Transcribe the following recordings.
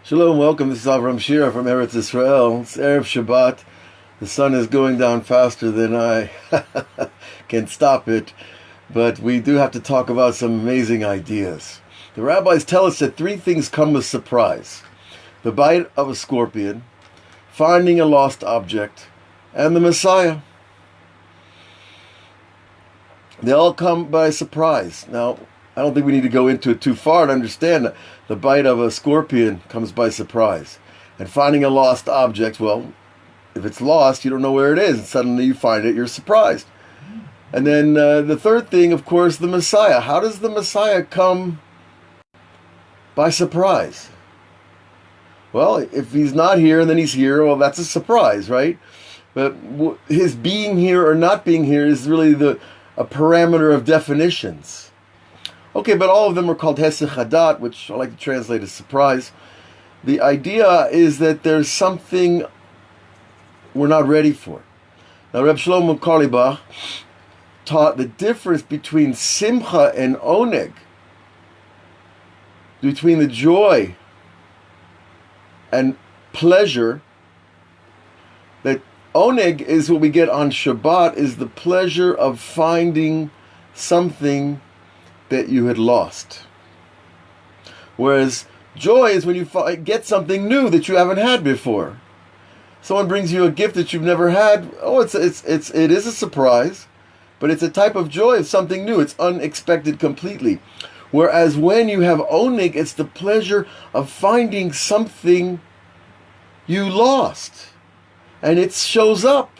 Shalom, welcome. This is Avraham Shira from Eretz Israel. It's Erev Shabbat. The sun is going down faster than I can stop it, but we do have to talk about some amazing ideas. The rabbis tell us that three things come with surprise: the bite of a scorpion, finding a lost object, and the Messiah. They all come by surprise. Now, I don't think we need to go into it too far to understand that the bite of a scorpion comes by surprise. And finding a lost object, well, if it's lost, you don't know where it is, and suddenly you find it, you're surprised. And then the third thing, of course, the Messiah. How does the Messiah come by surprise? Well, if he's not here and then he's here, well, that's a surprise, right? But his being here or not being here is really a parameter of definitions. Okay, but all of them are called Hesech Hadat, which I like to translate as surprise. The idea is that there's something we're not ready for. Now, Reb Shlomo Karlibach taught the difference between Simcha and Oneg, between the joy and pleasure. That Oneg is what we get on Shabbat, is the pleasure of finding something that you had lost. Whereas joy is when you get something new that you haven't had before. Someone brings you a gift that you've never had. Oh, it is a surprise, but it's a type of joy of something new. It's unexpected completely. Whereas when you have oneg, it's the pleasure of finding something you lost, and it shows up,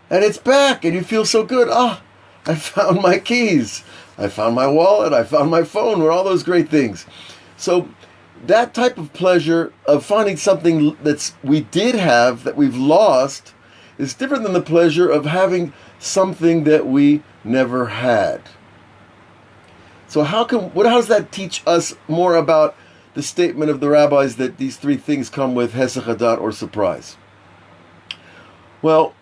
and it's back, and you feel so good. I found my keys. I found my wallet, I found my phone, or all those great things. So that type of pleasure of finding something we did have that we've lost is different than the pleasure of having something that we never had. So how does that teach us more about the statement of the rabbis that these three things come with Hesech Hadat or surprise? Well,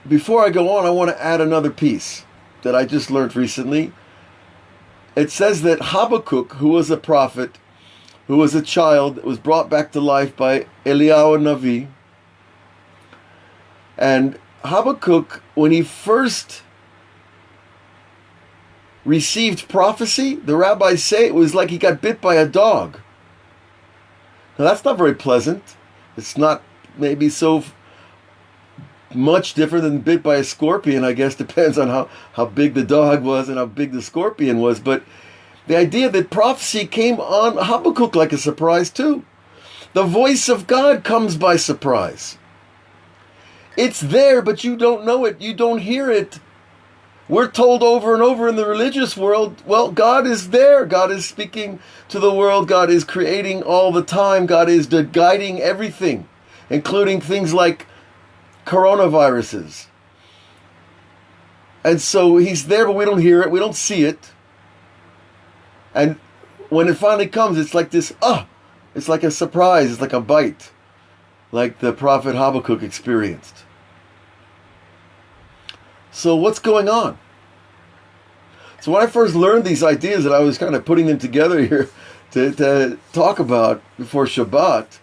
before I go on, I want to add another piece that I just learned recently. It says that Habakkuk, who was a prophet, who was a child, was brought back to life by Eliyahu Navi. And Habakkuk, when he first received prophecy, the rabbis say it was like he got bit by a dog. Now that's not very pleasant. It's not maybe so much different than bit by a scorpion, I guess. Depends on how big the dog was and how big the scorpion was. But the idea that prophecy came on Habakkuk like a surprise too. The voice of God comes by surprise. It's there, but you don't know it. You don't hear it. We're told over and over in the religious world, well, God is there. God is speaking to the world. God is creating all the time. God is guiding everything, including things like coronaviruses. And so he's there, but we don't hear it, we don't see it. And when it finally comes, it's like this, it's like a surprise, it's like a bite, like the prophet Habakkuk experienced. So what's going on? So when I first learned these ideas, and I was kind of putting them together here to talk about before Shabbat,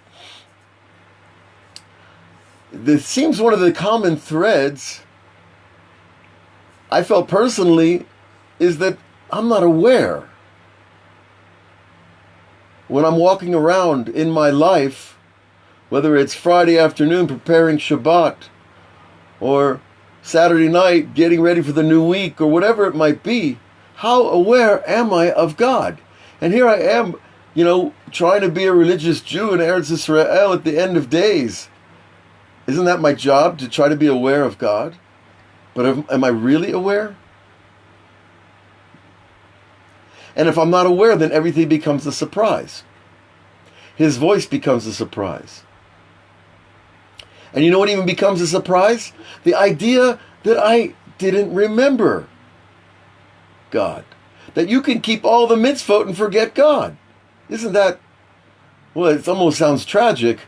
this seems one of the common threads I felt personally is that I'm not aware. When I'm walking around in my life, whether it's Friday afternoon preparing Shabbat, or Saturday night getting ready for the new week, or whatever it might be, how aware am I of God? And here I am, trying to be a religious Jew in Eretz Israel at the end of days. Isn't that my job, to try to be aware of God? But am I really aware? And if I'm not aware, then everything becomes a surprise. His voice becomes a surprise. And you know what even becomes a surprise? The idea that I didn't remember God. That you can keep all the mitzvot and forget God. Isn't that, well, it almost sounds tragic.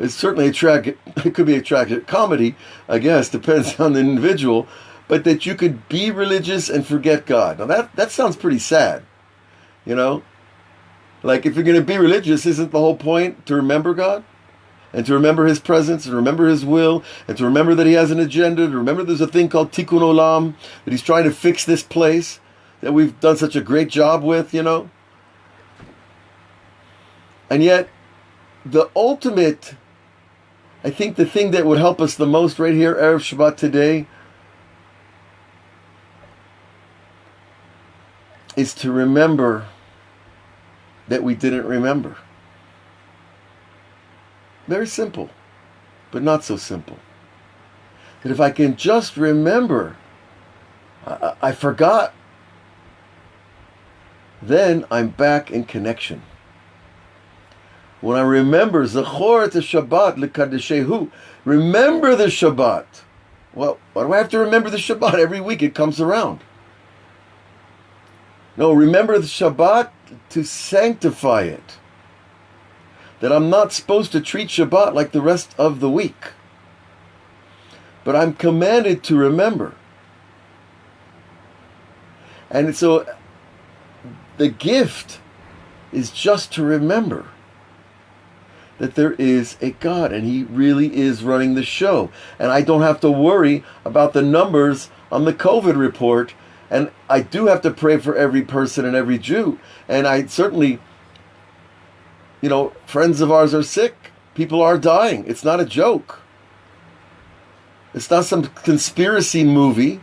It's certainly it could be a tragic comedy, I guess, depends on the individual, but that you could be religious and forget God. Now that sounds pretty sad, Like, if you're going to be religious, isn't the whole point to remember God? And to remember His presence, and remember His will, and to remember that He has an agenda, to remember there's a thing called Tikkun Olam, that He's trying to fix this place that we've done such a great job with, you know? And yet, the ultimate, I think the thing that would help us the most right here, Erev Shabbat today, is to remember that we didn't remember. Very simple, but not so simple. That if I can just remember, I forgot, then I'm back in connection. When I remember, Zachor et Shabbat l'kadeshehu, remember the Shabbat. Well, why do I have to remember the Shabbat? Every week it comes around. No, remember the Shabbat to sanctify it. That I'm not supposed to treat Shabbat like the rest of the week. But I'm commanded to remember. And so the gift is just to remember that there is a God and He really is running the show. And I don't have to worry about the numbers on the COVID report. And I do have to pray for every person and every Jew. And I certainly, friends of ours are sick. People are dying. It's not a joke. It's not some conspiracy movie.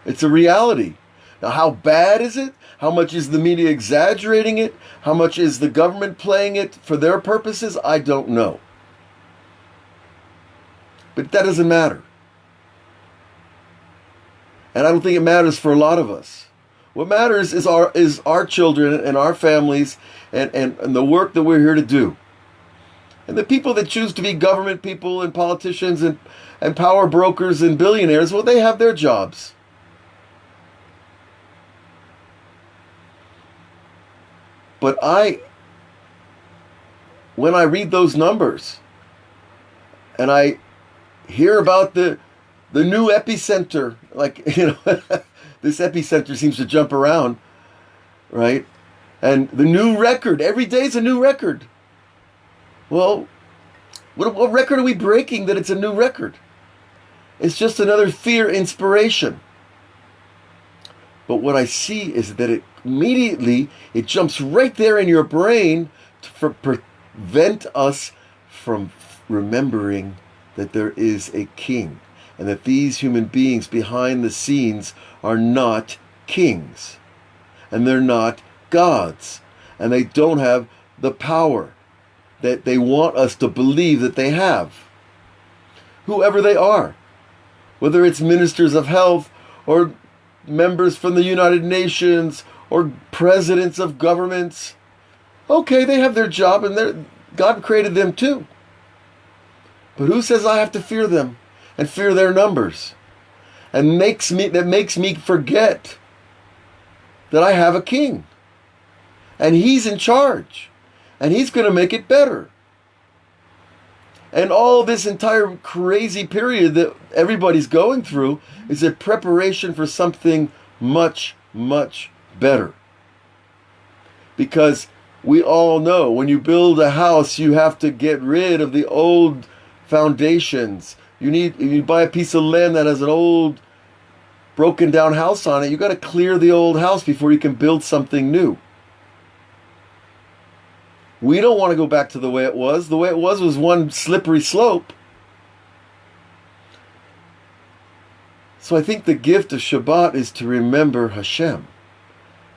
It's a reality. Now, how bad is it? How much is the media exaggerating it? How much is the government playing it for their purposes? I don't know. But that doesn't matter. And I don't think it matters for a lot of us. What matters is our children and our families and the work that we're here to do. And the people that choose to be government people and politicians and power brokers and billionaires, well, they have their jobs. But when I read those numbers and I hear about the new epicenter, this epicenter seems to jump around, right? And the new record, every day is a new record. Well, what record are we breaking that it's a new record? It's just another fear inspiration. But what I see is that it jumps right there in your brain to prevent us from remembering that there is a king. And that these human beings behind the scenes are not kings. And they're not gods. And they don't have the power that they want us to believe that they have. Whoever they are. Whether it's ministers of health or members from the United Nations or presidents of governments. Okay, they have their job and God created them too. But who says I have to fear them? And fear their numbers, and that makes me forget that I have a king, and He's in charge, and He's going to make it better. And all this entire crazy period that everybody's going through is a preparation for something much, much better. Because we all know when you build a house, you have to get rid of the old foundations. If you buy a piece of land that has an old broken down house on it, you got to clear the old house before you can build something new. We don't want to go back to the way it was. The way it was one slippery slope. So I think the gift of Shabbat is to remember Hashem.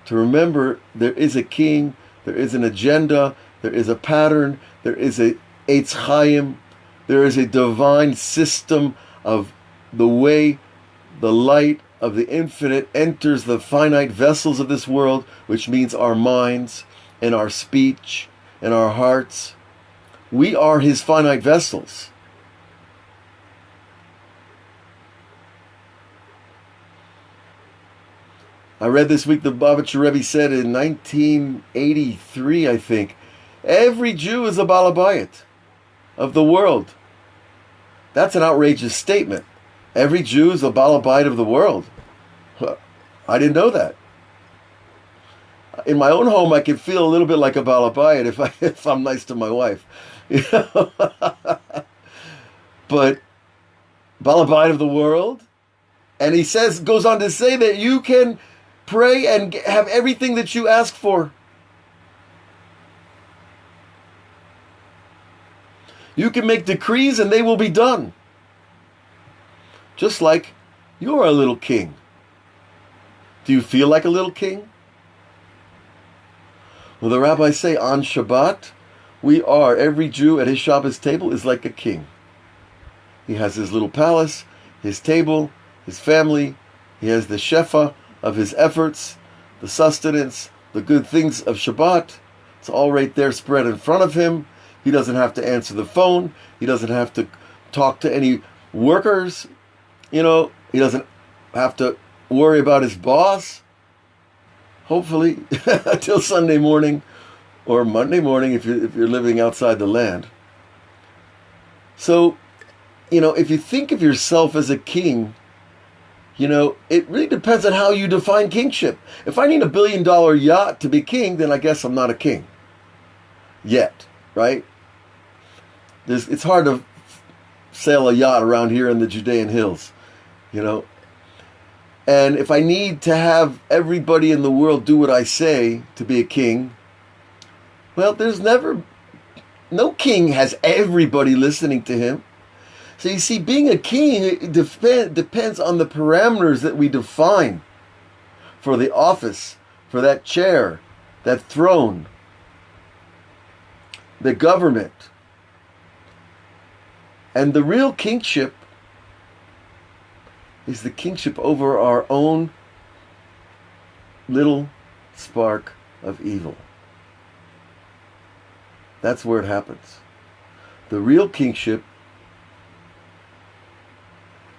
To remember there is a king, there is an agenda, there is a pattern, there is a Eitz Chaim, there is a divine system of the way the light of the infinite enters the finite vessels of this world, which means our minds and our speech and our hearts. We are His finite vessels. I read this week the Bavitcher Rebbe said in 1983, I think, every Jew is a Balabayit of the world. That's an outrageous statement. Every Jew is a Balabayit of the world. I didn't know that. In my own home, I can feel a little bit like a balabayit if I'm nice to my wife. You know? But balabayit of the world, and he goes on to say that you can pray and have everything that you ask for. You can make decrees and they will be done. Just like you're a little king. Do you feel like a little king? Well, the rabbis say on Shabbat, every Jew at his Shabbos table is like a king. He has his little palace, his table, his family. He has the shefa of his efforts, the sustenance, the good things of Shabbat. It's all right there spread in front of him. He doesn't have to answer the phone. He doesn't have to talk to any workers. He doesn't have to worry about his boss. Hopefully, until Sunday morning or Monday morning if you're living outside the land. So, if you think of yourself as a king, it really depends on how you define kingship. If I need $1 billion yacht to be king, then I guess I'm not a king. Yet, right? It's hard to sail a yacht around here in the Judean hills, And if I need to have everybody in the world do what I say to be a king, well, no king has everybody listening to him. So you see, being a king depends on the parameters that we define for the office, for that chair, that throne, the government. And the real kingship is the kingship over our own little spark of evil. That's where it happens. The real kingship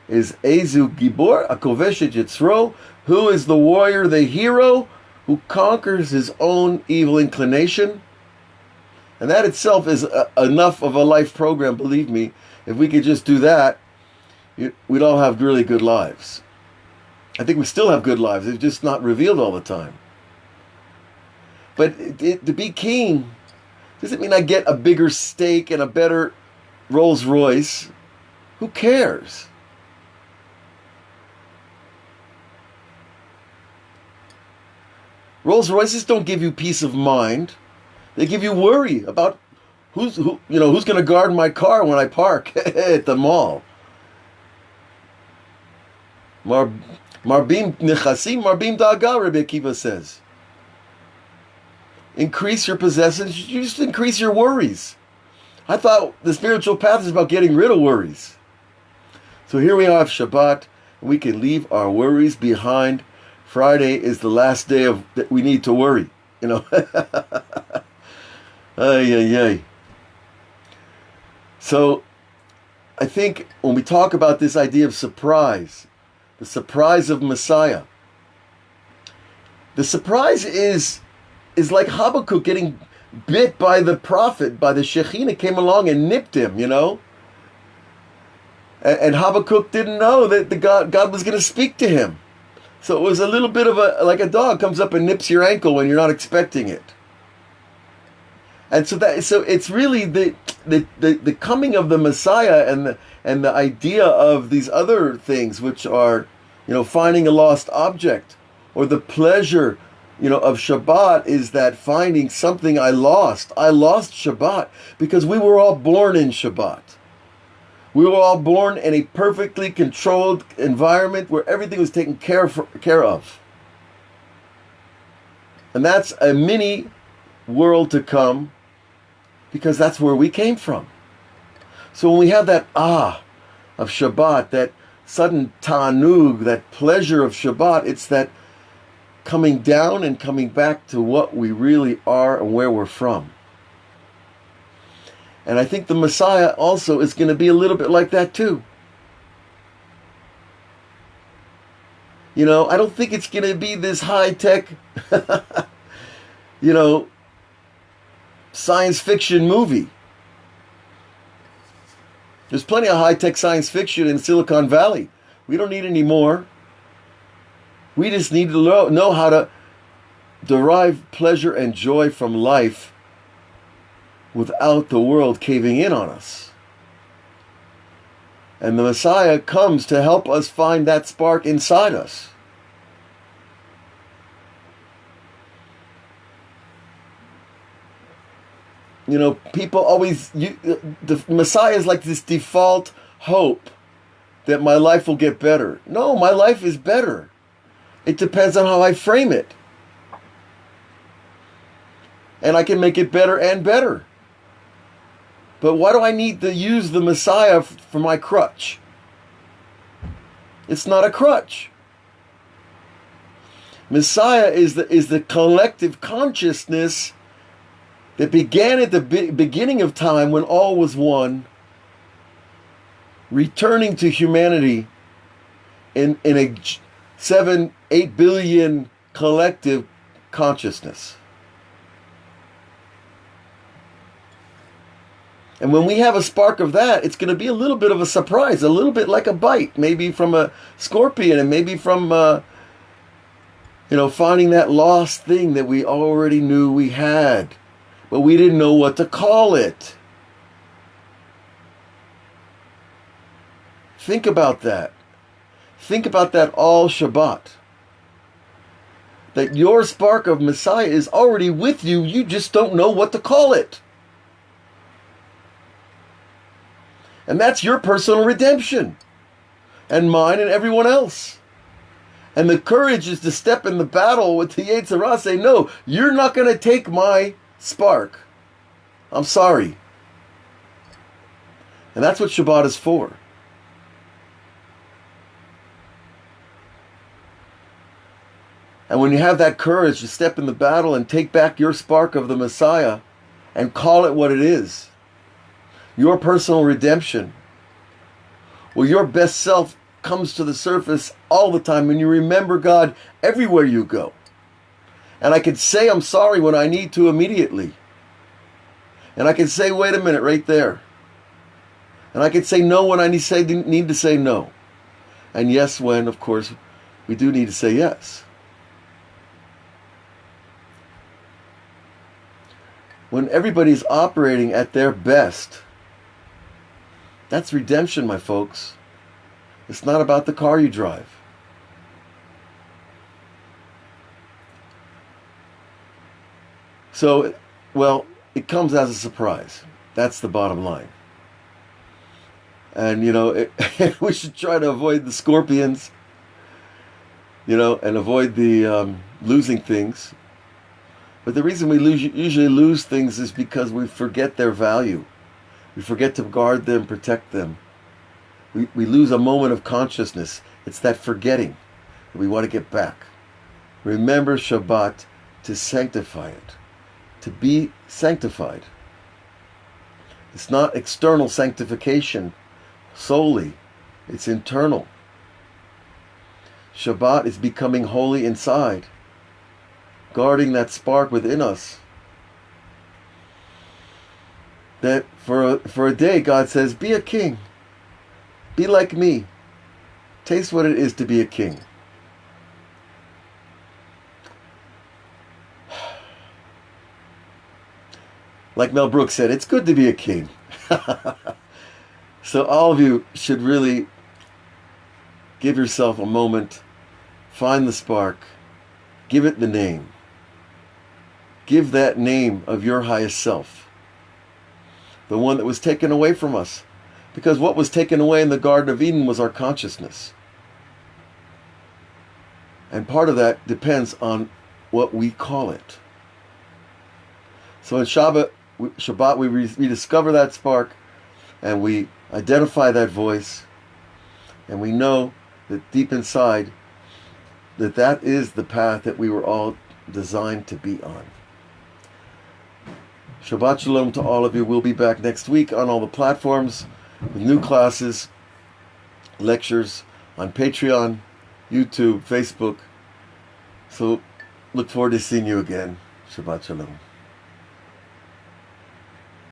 is Ezu Gibor, Akoveshet Yitzro, who is the warrior, the hero, who conquers his own evil inclination. And that itself is enough of a life program, believe me. If we could just do that, we'd all have really good lives. I think we still have good lives. It's just not revealed all the time. But to be king doesn't mean I get a bigger steak and a better Rolls Royce. Who cares? Rolls Royces don't give you peace of mind. They give you worry about who's going to guard my car when I park at the mall. Marbim nechasim, marbim da'aga, Rabbi Akiva says. Increase your possessions, you just increase your worries. I thought the spiritual path is about getting rid of worries. So here we have Shabbat, and we can leave our worries behind. Friday is the last day that we need to worry, Ay. So I think when we talk about this idea of surprise, the surprise of Messiah, the surprise is like Habakkuk getting bit by the prophet, by the Shekhinah came along and nipped him, And Habakkuk didn't know that God was going to speak to him. So it was a little bit of like a dog comes up and nips your ankle when you're not expecting it. And so it's really the coming of the Messiah and the idea of these other things, which are, finding a lost object, or the pleasure, of Shabbat is that finding something I lost. I lost Shabbat because we were all born in Shabbat. We were all born in a perfectly controlled environment where everything was taken care of. And that's a mini world to come, because that's where we came from. So when we have that of Shabbat, that sudden ta'anug, that pleasure of Shabbat, it's that coming down and coming back to what we really are and where we're from. And I think the Messiah also is going to be a little bit like that too. I don't think it's going to be this high-tech, science fiction movie. There's plenty of high-tech science fiction in Silicon Valley. We don't need any more. We just need to know how to derive pleasure and joy from life without the world caving in on us. And the Messiah comes to help us find that spark inside us. You know, people always, the Messiah is like this default hope that my life will get better. No, my life is better. It depends on how I frame it. And I can make it better and better. But why do I need to use the Messiah for my crutch? It's not a crutch. Messiah is the collective consciousness that began at the beginning of time when all was one, returning to humanity in a 7-8 billion collective consciousness. And when we have a spark of that, it's going to be a little bit of a surprise, a little bit like a bite, maybe from a scorpion, and maybe from, finding that lost thing that we already knew we had, but we didn't know what to call it. Think about that. Think about that all Shabbat. That your spark of Messiah is already with you, you just don't know what to call it. And that's your personal redemption. And mine and everyone else. And the courage is to step in the battle with the Yetzer Hara, say, no, you're not going to take my spark. I'm sorry. And that's what Shabbat is for. And when you have that courage to step in the battle and take back your spark of the Messiah and call it what it is, your personal redemption, well, your best self comes to the surface all the time when you remember God everywhere you go. And I can say I'm sorry when I need to immediately. And I can say, wait a minute, right there. And I can say no when I need to say no. And yes when, of course, we do need to say yes. When everybody's operating at their best, that's redemption, my folks. It's not about the car you drive. So, well, it comes as a surprise. That's the bottom line. And, we should try to avoid the scorpions, and avoid the losing things. But the reason we usually lose things is because we forget their value. We forget to guard them, protect them. We lose a moment of consciousness. It's that forgetting that we want to get back. Remember Shabbat to sanctify it, to be sanctified. It's not external sanctification solely. It's internal. Shabbat is becoming holy inside, guarding that spark within us. That for a day, God says, be a king. Be like me. Taste what it is to be a king. Like Mel Brooks said, it's good to be a king. So all of you should really give yourself a moment, find the spark, give it the name. Give that name of your highest self. The one that was taken away from us. Because what was taken away in the Garden of Eden was our consciousness. And part of that depends on what we call it. So in Shabbat we rediscover that spark, and we identify that voice, and we know that deep inside that is the path that we were all designed to be on. Shabbat Shalom to all of you. We'll be back next week on all the platforms with new classes, lectures on Patreon, YouTube, Facebook. So look forward to seeing you again. Shabbat Shalom.